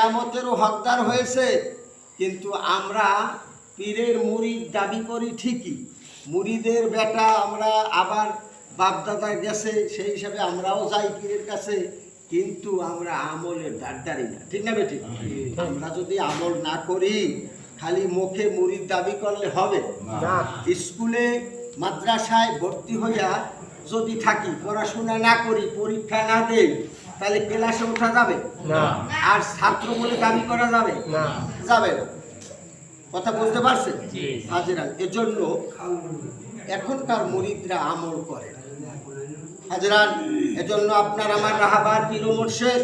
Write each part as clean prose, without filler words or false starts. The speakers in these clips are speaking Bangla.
নেয়ামতেরও হকদার হয়েছে, কিন্তু আমরা পীরের মুরিদ দাবি করি ঠিকই, মুরিদের বেটা আমরা, আবার বাপদাদা গেছে সেই হিসাবে আমরাও যাই পীরের কাছে, কিন্তু আমরা আমলের ধারধারি না, ঠিক না বেঠিক? আমরা যদি আমল না করি, খালি মুখে মুরিদ দাবি করলে হবে না। স্কুলে মাদ্রাসায় ভর্তি হইয়া যদি থাকি, পড়াশোনা না করি, পরীক্ষা না দেই, তাহলে ক্লাসে ওঠা যাবে না। আর ছাত্র বলে দাবি করা যাবে না, যাবে না। কথা বুঝতে পারছেন হাজিরান? এজন্য এখনকার মুরিদরা আমল করে হাজিরান। এজন্য আপনার আমার রাহাবার পীর ও মুর্শিদ,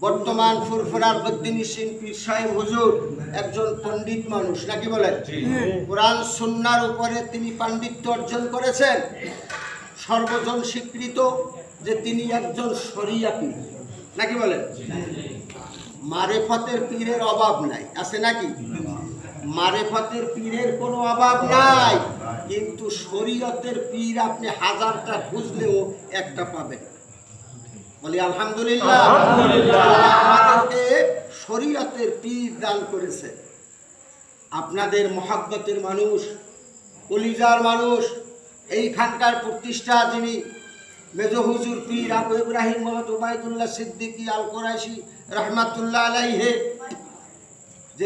বর্তমান ফুরফুরার বদ্দিনিসিন পীর সাহেব হুজুর একজন পণ্ডিত মানুষ, নাকি বলেন? কোরআন সুন্নাহর উপরে তিনি পাণ্ডিত্য অর্জন করেছেন, সর্বজন স্বীকৃত যে তিনি একজন শরিয়া পীর, নাকি বলেন? মারেফতের পীরের অভাব নাই, আছে নাকি? মারেফতের পীরের কোনো অভাব নাই, কিন্তু শরীয়তের পীর আপনি হাজারটা খুঁজলেও একটা পাবেন। বলি আলহামদুলিল্লাহ। আমাদেরকে শরীয়তের পীর দান করেছে। আপনাদের মহাব্বতের মানুষ, কলিজার মানুষ, এইখানকার প্রতিষ্ঠা যিনি মেজো হুজুর পীর আবু ইব্রাহিম মোহাম্মদ উবাইদুল্লাহ সিদ্দিকী আল কুরাইশি রহমাতুল্লাহ আলাইহি,